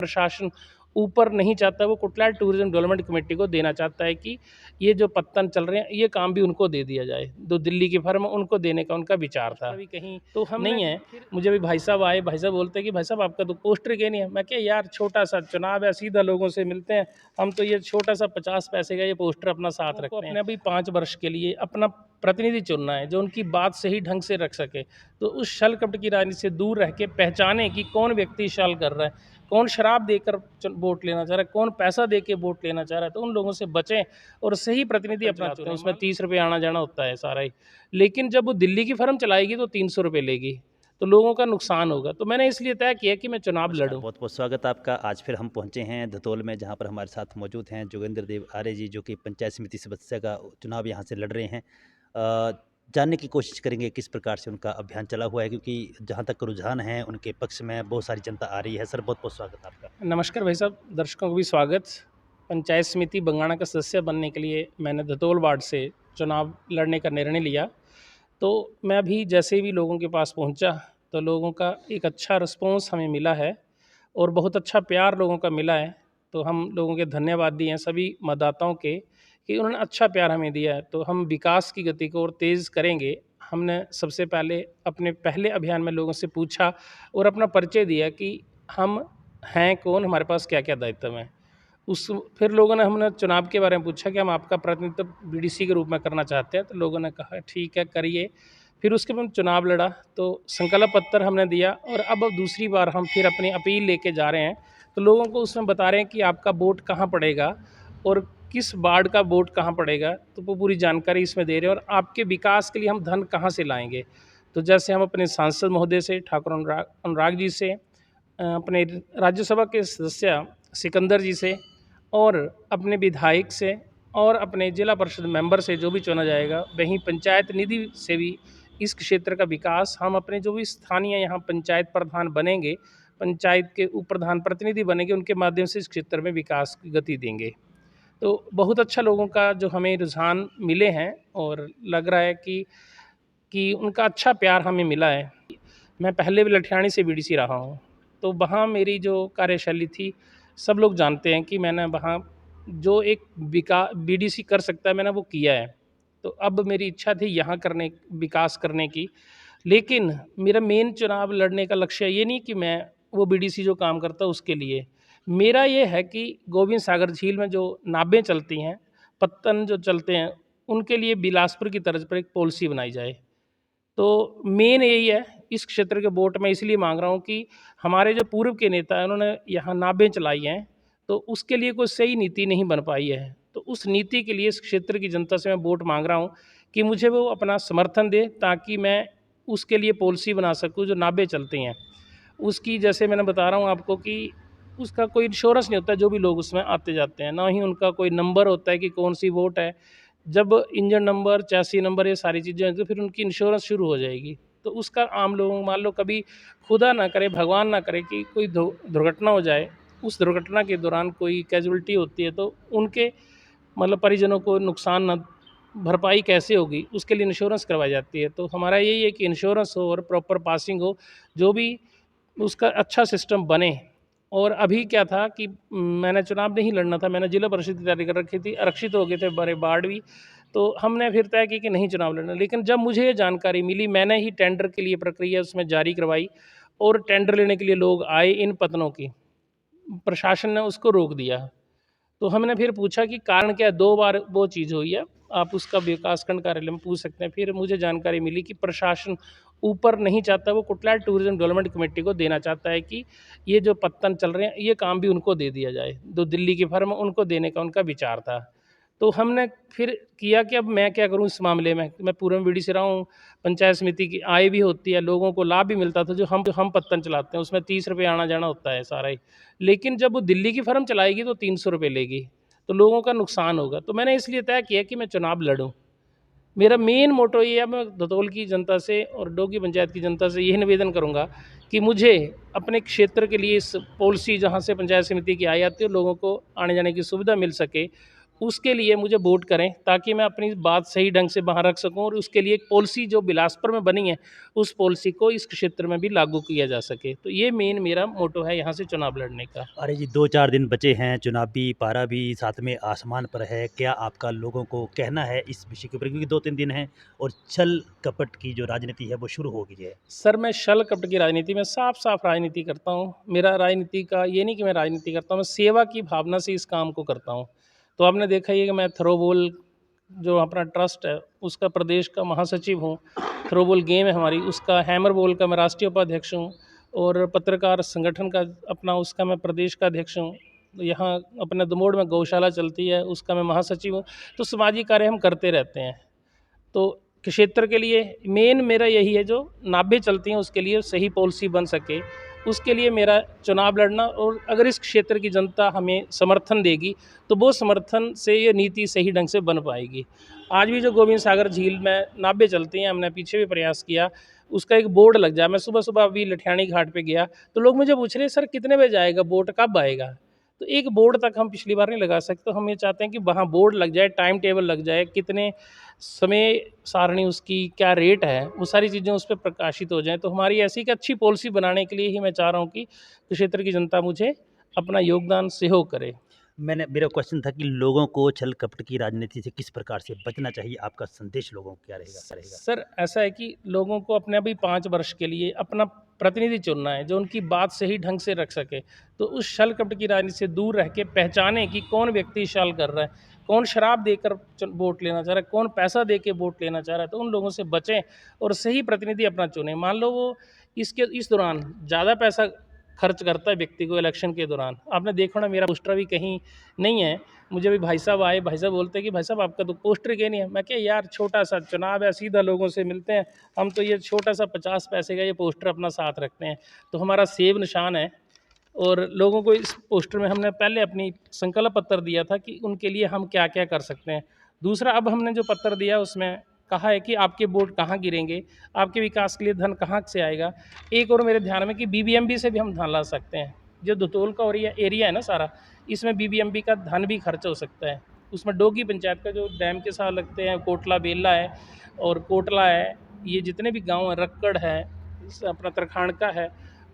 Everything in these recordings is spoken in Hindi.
प्रशासन ऊपर नहीं चाहता, वो कुटलाट टूरिज्म डेवलपमेंट कमेटी को देना चाहता है कि ये जो पत्तन चल रहे हैं ये काम भी उनको दे दिया जाए। जो दिल्ली की फर्म उनको देने का उनका विचार था, कहीं तो हम नहीं है। मुझे भी भाई साहब आए, भाई साहब बोलते हैं कि भाई साहब आपका तो पोस्टर क्यों नहीं है। मैं क्या यार, छोटा सा चुनाव है, सीधा लोगों से मिलते हैं हम, तो ये छोटा सा 50 पैसे का ये पोस्टर अपना साथ रखते हैं। अपने अभी 5 वर्ष के लिए अपना प्रतिनिधि चुनना है जो उनकी बात सही ढंग से रख सके। तो उस छल कपट की राजनीति से दूर रह के पहचाने कि कौन व्यक्ति छल कर रहा है, कौन शराब देकर वोट लेना चाह रहा है, कौन पैसा दे के वोट लेना चाह रहा है। तो उन लोगों से बचें और सही प्रतिनिधि अपना चुनें। उसमें 30 रुपये आना जाना होता है सारा ही, लेकिन जब वो दिल्ली की फर्म चलाएगी तो 300 रुपये लेगी, तो लोगों का नुकसान होगा। तो मैंने इसलिए तय किया कि मैं चुनाव लड़ूं। बहुत बहुत स्वागत आपका। आज फिर हम पहुंचे हैं धतोल में, जहां पर हमारे साथ मौजूद हैं जोगेंद्र देव आर्य जी, जो कि पंचायत समिति सदस्य का चुनाव यहां से लड़ रहे हैं। जानने की कोशिश करेंगे किस प्रकार से उनका अभियान चला हुआ है, क्योंकि जहां तक रुझान है उनके पक्ष में बहुत सारी जनता आ रही है। सर, बहुत बहुत स्वागत आपका। नमस्कार भाई साहब, दर्शकों को भी स्वागत। पंचायत समिति बंगाणा का सदस्य बनने के लिए मैंने धतोल वार्ड से चुनाव लड़ने का निर्णय लिया। तो मैं अभी जैसे भी लोगों के पास पहुंचा तो लोगों का एक अच्छा रिस्पॉन्स हमें मिला है और बहुत अच्छा प्यार लोगों का मिला है। तो हम लोगों के धन्यवाद दिए हैं सभी मतदाताओं के कि उन्होंने अच्छा प्यार हमें दिया है। तो हम विकास की गति को और तेज़ करेंगे। हमने सबसे पहले अपने पहले अभियान में लोगों से पूछा और अपना परिचय दिया कि हम हैं कौन, हमारे पास क्या क्या दायित्व हैं। फिर लोगों ने, हमने चुनाव के बारे में पूछा कि हम आपका प्रतिनिधित्व बीडीसी के रूप में करना चाहते हैं। तो लोगों ने कहा ठीक है, करिए। फिर उसके बाद चुनाव लड़ा, तो संकल्प पत्र हमने दिया और अब दूसरी बार हम फिर अपनी अपील लेके जा रहे हैं। तो लोगों को उसमें बता रहे हैं कि आपका वोट कहाँ पड़ेगा और किस वार्ड का वोट कहाँ पड़ेगा, तो वो पूरी जानकारी इसमें दे रहे हैं। और आपके विकास के लिए हम धन कहाँ से लाएंगे, तो जैसे हम अपने सांसद महोदय से, ठाकुर अनुराग जी से, अपने राज्यसभा के सदस्य सिकंदर जी से और अपने विधायक से और अपने जिला परिषद मेंबर से जो भी चुना जाएगा, वहीं पंचायत निधि से भी इस क्षेत्र का विकास हम अपने जो भी स्थानीय यहाँ पंचायत प्रधान बनेंगे, पंचायत के उप प्रधान प्रतिनिधि बनेंगे, उनके माध्यम से इस क्षेत्र में विकास की गति देंगे। तो बहुत अच्छा लोगों का जो हमें रुझान मिले हैं और लग रहा है कि उनका अच्छा प्यार हमें मिला है। मैं पहले भी लठियाणी से बीडीसी रहा हूँ, तो वहाँ मेरी जो कार्यशैली थी सब लोग जानते हैं कि मैंने वहाँ जो एक बीडीसी कर सकता है मैंने वो किया है। तो अब मेरी इच्छा थी यहाँ विकास करने की, लेकिन मेरा मेन चुनाव लड़ने का लक्ष्य ये नहीं कि मैं वो बीडीसी जो काम करता है उसके लिए। मेरा ये है कि गोविंद सागर झील में जो नावें चलती हैं, पत्तन जो चलते हैं, उनके लिए बिलासपुर की तर्ज पर एक पॉलिसी बनाई जाए। तो मेन यही है। इस क्षेत्र के वोट मैं इसलिए मांग रहा हूँ कि हमारे जो पूर्व के नेता हैं उन्होंने यहाँ नावें चलाई हैं, तो उसके लिए कोई सही नीति नहीं बन पाई है। तो उस नीति के लिए इस क्षेत्र की जनता से मैं वोट मांग रहा हूँ कि मुझे वो अपना समर्थन दे, ताकि मैं उसके लिए पॉलिसी बना सकूँ। जो नावें चलती हैं उसकी, जैसे मैंने बता रहा हूँ आपको कि उसका कोई इंश्योरेंस नहीं होता, जो भी लोग उसमें आते जाते हैं, ना ही उनका कोई नंबर होता है कि कौन सी वोट है। जब इंजन नंबर, चैसी नंबर, ये सारी चीज़ें हैं तो फिर उनकी इंश्योरेंस शुरू हो जाएगी। तो उसका आम लोगों, मान लो कभी खुदा ना करे, भगवान ना करे कि कोई दुर्घटना हो जाए, उस दुर्घटना के दौरान कोई कैजुअलिटी होती है, तो उनके मतलब परिजनों को नुकसान न भरपाई कैसे होगी, उसके लिए इंश्योरेंस करवाई जाती है। तो हमारा यही है कि इंश्योरेंस हो और प्रॉपर पासिंग हो, जो भी उसका अच्छा सिस्टम बने। और अभी क्या था कि मैंने चुनाव नहीं लड़ना था, मैंने जिला परिषद की तैयारी कर रखी थी, आरक्षित हो गए थे बड़े वार्ड भी। तो हमने फिर तय किया कि नहीं चुनाव लड़ना। लेकिन जब मुझे ये जानकारी मिली, मैंने ही टेंडर के लिए प्रक्रिया उसमें जारी करवाई और टेंडर लेने के लिए लोग आए, इन पत्तनों की प्रशासन ने उसको रोक दिया। तो हमने फिर पूछा कि कारण क्या है। 2 बार वो चीज़ हुई है, आप उसका विकासखंड कार्यालय में पूछ सकते हैं। फिर मुझे जानकारी मिली कि प्रशासन ऊपर नहीं चाहता, वो कुटलाट टूरिज्म डेवलपमेंट कमेटी को देना चाहता है कि ये जो पत्तन चल रहे हैं ये काम भी उनको दे दिया जाए। जो दिल्ली की फर्म उनको देने का उनका विचार था। तो हमने फिर किया कि अब मैं क्या करूं इस मामले में। मैं पूर्व में बीडीसी रहा हूँ, पंचायत समिति की आय भी होती है, लोगों को लाभ भी मिलता था। जो हम पत्तन चलाते हैं उसमें 30 रुपये आना जाना होता है सारा ही, लेकिन जब वो दिल्ली की फर्म चलाएगी तो 300 रुपये लेगी, तो लोगों का नुकसान होगा। तो मैंने इसलिए तय किया कि मैं चुनाव लड़ूं। मेरा मेन मोटो ये है, मैं धतोल की जनता से और डोगी पंचायत की जनता से यही निवेदन करूंगा कि मुझे अपने क्षेत्र के लिए इस पॉलिसी, जहां से पंचायत समिति की आय आती है, लोगों को आने जाने की सुविधा मिल सके, उसके लिए मुझे वोट करें ताकि मैं अपनी बात सही ढंग से वहाँ रख सकूँ और उसके लिए एक पॉलिसी जो बिलासपुर में बनी है उस पॉलिसी को इस क्षेत्र में भी लागू किया जा सके। तो ये मेन मेरा मोटो है यहाँ से चुनाव लड़ने का। अरे जी, 2-4 दिन बचे हैं, चुनावी पारा भी साथ में आसमान पर है। क्या आपका लोगों को कहना है इस विषय के ऊपर? क्योंकि 2-3 दिन हैं और छल-कपट की जो राजनीति है वो शुरू हो गई है। सर मैं छल कपट की राजनीति में साफ-साफ राजनीति करता हूँ। मेरा राजनीति का ये नहीं कि मैं राजनीति करता हूँ, मैं सेवा की भावना से इस काम को करता हूँ। तो आपने देखा ही है कि मैं थ्रोबॉल जो अपना ट्रस्ट है उसका प्रदेश का महासचिव हूँ। थ्रोबॉल गेम है हमारी, उसका हैमर बॉल का मैं राष्ट्रीय उपाध्यक्ष हूँ और पत्रकार संगठन का अपना उसका मैं प्रदेश का अध्यक्ष हूँ। यहाँ अपने दमोड़ में गौशाला चलती है उसका मैं महासचिव हूँ। तो सामाजिक कार्य हम करते रहते हैं। तो क्षेत्र के लिए मेन मेरा यही है जो नाभें चलती हैं उसके लिए सही पॉलिसी बन सके, उसके लिए मेरा चुनाव लड़ना। और अगर इस क्षेत्र की जनता हमें समर्थन देगी तो वो समर्थन से ये नीति सही ढंग से बन पाएगी। आज भी जो गोविंद सागर झील में नाभें चलती हैं, हमने पीछे भी प्रयास किया, उसका एक बोर्ड लग जाए। मैं सुबह-सुबह अभी लठियाणी घाट पे गया तो लोग मुझे पूछ रहे हैं सर कितने बजे आएगा बोट, कब आएगा? तो एक बोर्ड तक हम पिछली बार नहीं लगा सकते, तो हम ये चाहते हैं कि वहाँ बोर्ड लग जाए, टाइम टेबल लग जाए, कितने समय सारणी उसकी क्या रेट है, वो सारी चीज़ें उस पे प्रकाशित हो जाएँ। तो हमारी ऐसी एक अच्छी पॉलिसी बनाने के लिए ही मैं चाह रहा हूँ कि क्षेत्र की जनता मुझे अपना योगदान सहयोग करे। मेरा क्वेश्चन था कि लोगों को छल-कपट की राजनीति से किस प्रकार से बचना चाहिए? आपका संदेश लोगों को क्या रहेगा? सर ऐसा है कि लोगों को अपने अभी 5 वर्ष के लिए अपना प्रतिनिधि चुनना है जो उनकी बात सही ढंग से रख सके। तो उस छल कपट की राजनीति से दूर रह के पहचानें कि कौन व्यक्ति छल कर रहा है, कौन शराब देकर वोट लेना चाह रहा है, कौन पैसा दे के वोट लेना चाह रहा है। तो उन लोगों से बचें और सही प्रतिनिधि अपना चुनें। मान लो वो इस दौरान ज़्यादा पैसा खर्च करता है व्यक्ति को इलेक्शन के दौरान। आपने देखा होना मेरा पोस्टर भी कहीं नहीं है। मुझे अभी भाई साहब आए, भाई साहब बोलते हैं कि भाई साहब आपका तो पोस्टर क्यों नहीं है? मैं क्या यार छोटा-सा चुनाव है, सीधा लोगों से मिलते हैं, हम तो ये छोटा-सा 50 पैसे का ये पोस्टर अपना साथ रखते हैं। तो हमारा सेब निशान है और लोगों को इस पोस्टर में हमने पहले अपनी संकल्प पत्र दिया था कि उनके लिए हम क्या-क्या कर सकते हैं। दूसरा अब हमने जो पत्र दिया उसमें कहा है कि आपके वोट कहाँ गिरेंगे, आपके विकास के लिए धन कहाँ से आएगा। एक और मेरे ध्यान में कि बीबीएमबी से भी हम धन ला सकते हैं। जो दुतोल का एरिया है ना सारा, इसमें बीबीएमबी का धन भी खर्च हो सकता है। उसमें डोगी पंचायत का जो डैम के साथ लगते हैं, कोटला बेल्ला है और कोटला है, ये जितने भी गाँव हैं, रक्कड़ है, अपना तरखानका है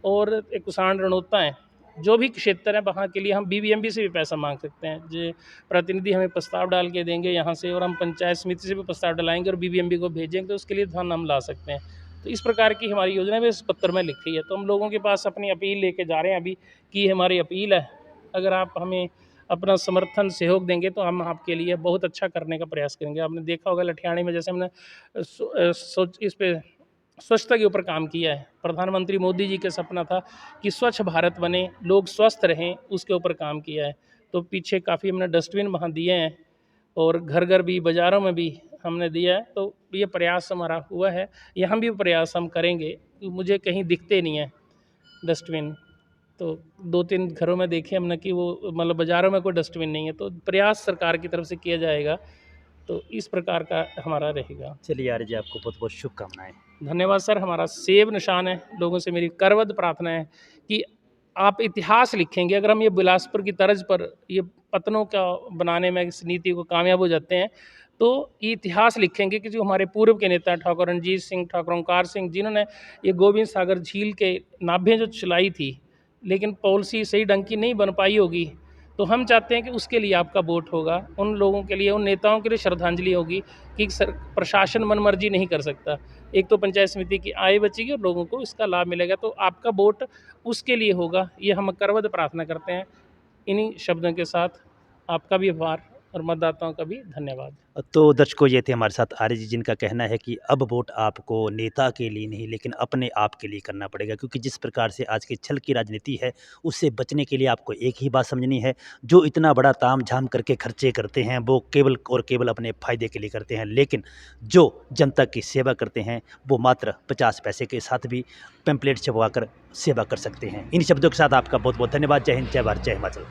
और एक कुसाण रणोता है। जो भी क्षेत्र है वहाँ के लिए हम बीबीएमबी से भी पैसा मांग सकते हैं। जो प्रतिनिधि हमें प्रस्ताव डाल के देंगे यहाँ से और हम पंचायत समिति से भी प्रस्ताव डलाएंगे और बीबीएमबी को भेजेंगे तो उसके लिए धन हम ला सकते हैं। तो इस प्रकार की हमारी योजना भी इस पत्र में लिखी है। तो हम लोगों के पास अपनी अपील लेके जा रहे हैं अभी कि हमारी अपील है, अगर आप हमें अपना समर्थन सहयोग देंगे तो हम आपके लिए बहुत अच्छा करने का प्रयास करेंगे। आपने देखा होगा लठियाणी में जैसे हमने इस पे स्वच्छता के ऊपर काम किया है। प्रधानमंत्री मोदी जी का सपना था कि स्वच्छ भारत बने, लोग स्वस्थ रहें, उसके ऊपर काम किया है। तो पीछे काफ़ी हमने डस्टबिन वहाँ दिए हैं और घर-घर भी, बाज़ारों में भी हमने दिया है। तो ये प्रयास हमारा हुआ है, यहाँ भी प्रयास हम करेंगे। मुझे कहीं दिखते नहीं हैं डस्टबिन, तो 2-3 घरों में देखे हमने कि वो मतलब बाज़ारों में कोई डस्टबिन नहीं है। तो प्रयास सरकार की तरफ से किया जाएगा, तो इस प्रकार का हमारा रहेगा। चलिए आर्य जी, आपको बहुत-बहुत शुभकामनाएँ। धन्यवाद सर। हमारा सेब निशान है। लोगों से मेरी करबद्ध प्रार्थना है कि आप इतिहास लिखेंगे। अगर हम ये बिलासपुर की तर्ज पर ये पतनों का बनाने में इस नीति को कामयाब हो जाते हैं तो ये इतिहास लिखेंगे कि जो हमारे पूर्व के नेता ठाकुर रणजीत सिंह, ठाकुर ओंकार सिंह, जिन्होंने ये गोविंद सागर झील के नाभें जो चलाई थी, लेकिन पॉलिसी सही ढंग की नहीं बन पाई होगी। तो हम चाहते हैं कि उसके लिए आपका वोट होगा। उन लोगों के लिए, उन नेताओं के लिए श्रद्धांजलि होगी कि प्रशासन मनमर्जी नहीं कर सकता। एक तो पंचायत समिति की आय बचेगी और लोगों को इसका लाभ मिलेगा। तो आपका वोट उसके लिए होगा, ये हम करबद्ध प्रार्थना करते हैं। इन्हीं शब्दों के साथ आपका भी आभार और मतदाताओं का भी धन्यवाद। तो दर्शकों, ये थे हमारे साथ आर्य जी, जिनका कहना है कि अब वोट आपको नेता के लिए नहीं लेकिन अपने आप के लिए करना पड़ेगा, क्योंकि जिस प्रकार से आज की छल की राजनीति है उससे बचने के लिए आपको एक ही बात समझनी है। जो इतना बड़ा ताम-झाम करके खर्चे करते हैं वो केवल और केवल अपने फ़ायदे के लिए करते हैं, लेकिन जो जनता की सेवा करते हैं वो मात्र 50 पैसे के साथ भी पैम्पलेट छपवा कर सेवा कर सकते हैं। इन शब्दों के साथ आपका बहुत-बहुत धन्यवाद। जय हिंद, जय भारत, जय हिमाचल।